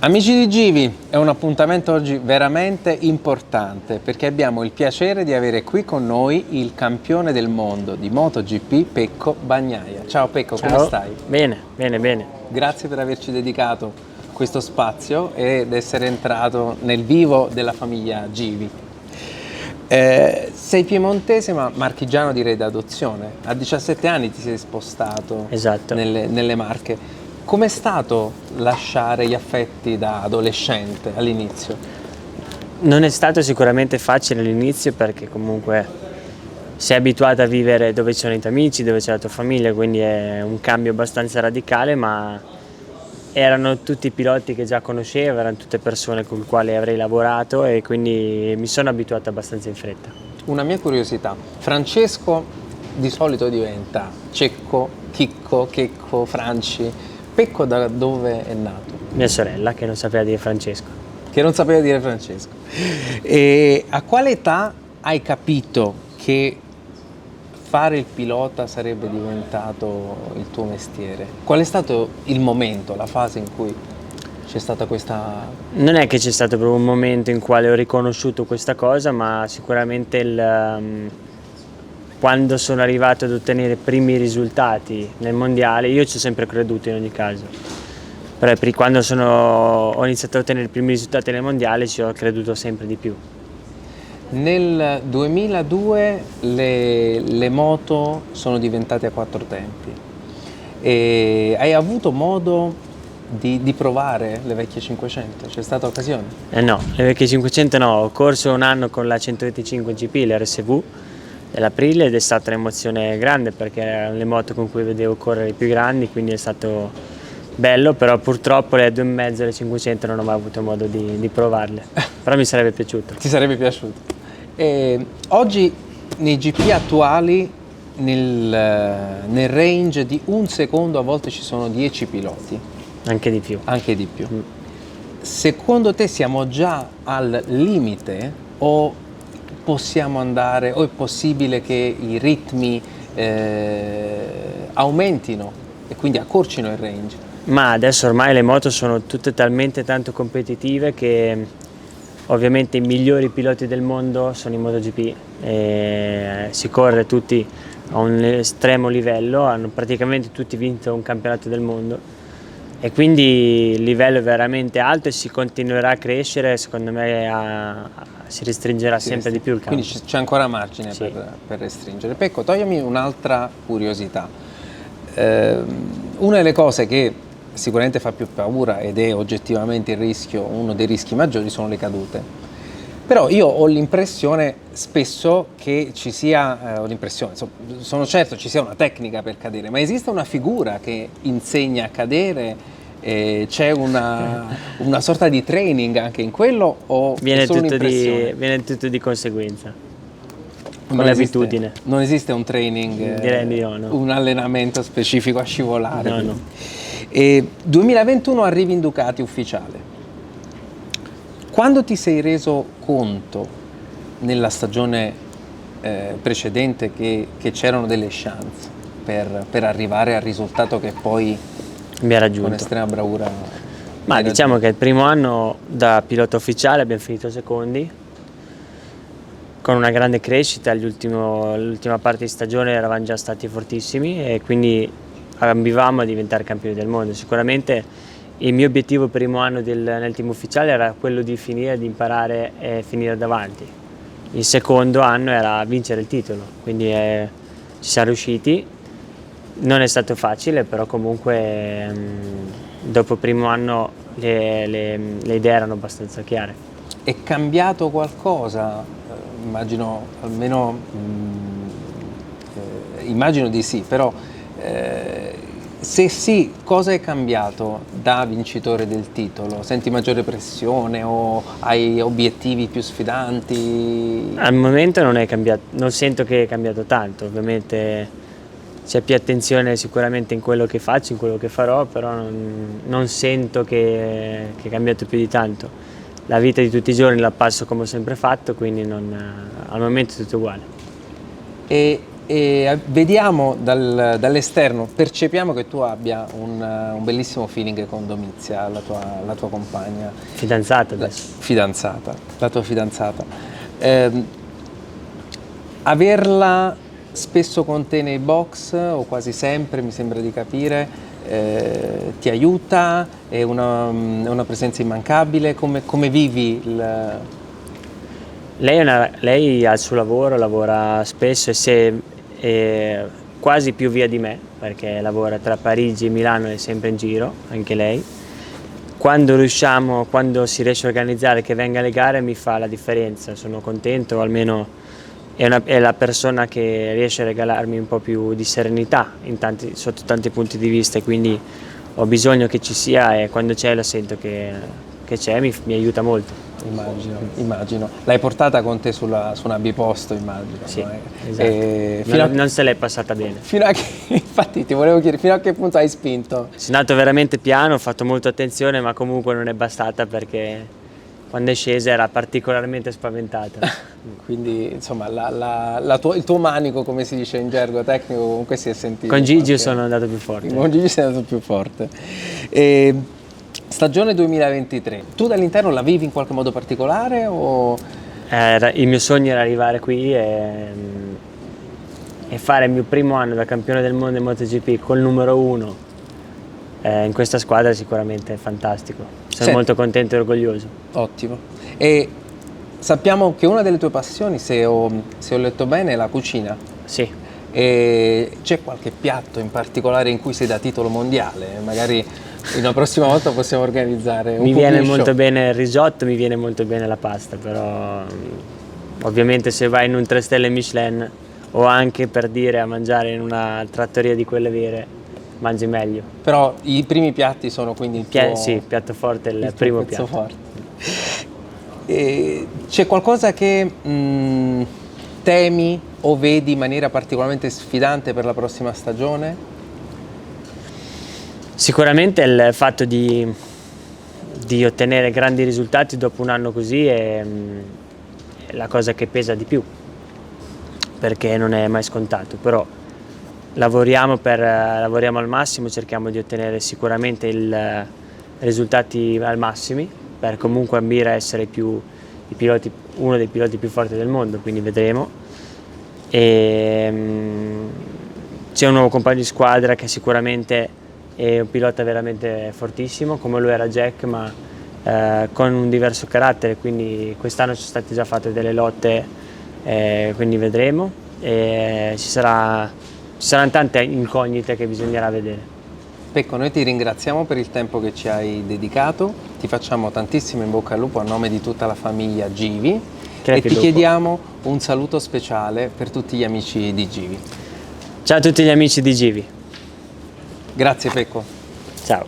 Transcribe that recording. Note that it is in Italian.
Amici di Givi, è un appuntamento oggi veramente importante perché abbiamo il piacere di avere qui con noi il campione del mondo di MotoGP, Pecco Bagnaia. Ciao Pecco, Ciao. come stai? Bene, bene, bene. Grazie per averci dedicato questo spazio ed essere entrato nel vivo della famiglia Givi. Sei piemontese ma marchigiano direi d'adozione. A 17 anni ti sei spostato Esatto. nelle Marche. Com'è stato lasciare gli affetti da adolescente all'inizio? Non è stato sicuramente facile all'inizio perché comunque sei abituato a vivere dove ci sono i tuoi amici, dove c'è la tua famiglia, quindi è un cambio abbastanza radicale, ma erano tutti piloti che già conoscevo, erano tutte persone con le quali avrei lavorato e quindi mi sono abituato abbastanza in fretta. Una mia curiosità, Francesco di solito diventa Cecco, Chicco, Checco, Franci. Pecco da dove è nato? Mia sorella che non sapeva dire Francesco. Che non sapeva dire Francesco. E a quale età hai capito che fare il pilota sarebbe diventato il tuo mestiere? Qual è stato il momento, la fase in cui c'è stata questa... Non è che c'è stato proprio un momento in cui ho riconosciuto questa cosa, ma sicuramente quando sono arrivato ad ottenere i primi risultati nel mondiale, io ci ho sempre creduto in ogni caso, però quando ho iniziato a ottenere i primi risultati nel mondiale ci ho creduto sempre di più. Nel 2002 le moto sono diventate a 4 tempi e hai avuto modo di provare le vecchie 500? C'è stata occasione? No, le vecchie 500 no, ho corso un anno con la 125 GP, l'RSV dell'Aprilia ed è stata un'emozione grande perché erano le moto con cui vedevo correre i più grandi, quindi è stato bello, però purtroppo le 2,5 e le 500 non ho mai avuto modo di provarle, però mi sarebbe piaciuto. Ti sarebbe piaciuto? Oggi nei GP attuali nel range di un secondo a volte ci sono 10 piloti. Anche di più. Anche di più. Secondo te siamo già al limite o possiamo andare, o è possibile che i ritmi aumentino e quindi accorcino il range? Ma adesso ormai le moto sono tutte talmente tanto competitive che ovviamente i migliori piloti del mondo sono in MotoGP e si corre tutti a un estremo livello, hanno praticamente tutti vinto un campionato del mondo e quindi il livello è veramente alto e si continuerà a crescere, secondo me si restringerà sempre di più il campo. Quindi c'è ancora margine Sì. per restringere. Pecco, toglimi un'altra curiosità. Una delle cose che sicuramente fa più paura ed è oggettivamente uno dei rischi maggiori sono le cadute. Però io ho l'impressione spesso che ci sia, sono certo ci sia una tecnica per cadere, ma esiste una figura che insegna a cadere? C'è una sorta di training anche in quello o è solo un'impressione? Viene tutto di conseguenza, con l'abitudine. Non esiste un training, Direi di no. un allenamento specifico a scivolare? No. 2021 arrivi in Ducati ufficiale. Quando ti sei reso conto nella stagione precedente che c'erano delle chance per arrivare al risultato che poi mi ha raggiunto con estrema bravura? Ma diciamo che il primo anno da pilota ufficiale abbiamo finito secondi con una grande crescita, l'ultima parte di stagione eravamo già stati fortissimi e quindi ambivamo a diventare campioni del mondo. Sicuramente il mio obiettivo primo anno nel team ufficiale era quello di finire, di imparare e finire davanti. Il secondo anno era vincere il titolo, quindi ci siamo riusciti. Non è stato facile, però comunque dopo il primo anno le idee erano abbastanza chiare. È cambiato qualcosa? Immagino, almeno immagino di sì, però se sì, cosa è cambiato da vincitore del titolo? Senti maggiore pressione o hai obiettivi più sfidanti? Al momento non è cambiato, non sento che è cambiato tanto, ovviamente c'è più attenzione sicuramente in quello che faccio, in quello che farò, però non sento che è cambiato più di tanto. La vita di tutti i giorni la passo come ho sempre fatto, quindi al momento è tutto uguale. E e vediamo dall'esterno, percepiamo che tu abbia un bellissimo feeling con Domizia, la tua compagna. Fidanzata adesso. La tua fidanzata. Averla spesso con te nei box, o quasi sempre, mi sembra di capire, ti aiuta? È una presenza immancabile? Come vivi il... Lei ha il suo lavoro, lavora spesso e quasi più via di me, perché lavora tra Parigi e Milano, è sempre in giro, anche lei. Quando si riesce a organizzare che venga alle gare, mi fa la differenza, sono contento, almeno è la persona che riesce a regalarmi un po' più di serenità sotto tanti punti di vista, e quindi ho bisogno che ci sia, e quando c'è lo sento che c'è, mi aiuta molto. Immagino. L'hai portata con te su una biposto, immagino. Sì, no? esatto. Non se l'è passata bene. Infatti ti volevo chiedere, fino a che punto hai spinto? Sono andato veramente piano, ho fatto molta attenzione, ma comunque non è bastata, perché quando è scesa era particolarmente spaventata. Quindi insomma il tuo manico, come si dice in gergo tecnico, comunque si è sentito. Con Gigi sono andato più forte. Con Gigi sei andato più forte. Stagione 2023, tu dall'interno la vivi in qualche modo particolare o... Il mio sogno era arrivare qui e fare il mio primo anno da campione del mondo in MotoGP col numero 1 in questa squadra è sicuramente fantastico. Sono molto contento e orgoglioso. Ottimo. E sappiamo che una delle tue passioni, se ho letto bene, è la cucina. Sì. E c'è qualche piatto in particolare in cui sei da titolo mondiale? Magari una prossima volta possiamo organizzare un Mi viene cooking molto show. bene il risotto, mi viene molto bene la pasta, però ovviamente se vai in un 3 stelle Michelin o anche, per dire, a mangiare in una trattoria di quelle vere, mangi meglio. Però i primi piatti sono quindi il tuo... Sì, il piatto forte è il tuo primo pezzo piatto. forte. C'è qualcosa che temi o vedi in maniera particolarmente sfidante per la prossima stagione? Sicuramente il fatto di ottenere grandi risultati dopo un anno così è la cosa che pesa di più, perché non è mai scontato, però lavoriamo al massimo, cerchiamo di ottenere sicuramente risultati al massimi per comunque ambire a essere uno dei piloti più forti del mondo, quindi vedremo. C'è un nuovo compagno di squadra che sicuramente è un pilota veramente fortissimo, come lo era Jack, ma con un diverso carattere, quindi quest'anno sono state già fatte delle lotte, quindi vedremo. Ci saranno tante incognite che bisognerà vedere. Pecco, noi ti ringraziamo per il tempo che ci hai dedicato, ti facciamo tantissimo in bocca al lupo a nome di tutta la famiglia Givi e ti chiediamo un saluto speciale per tutti gli amici di Givi. Ciao a tutti gli amici di Givi. Grazie Pecco. Ciao.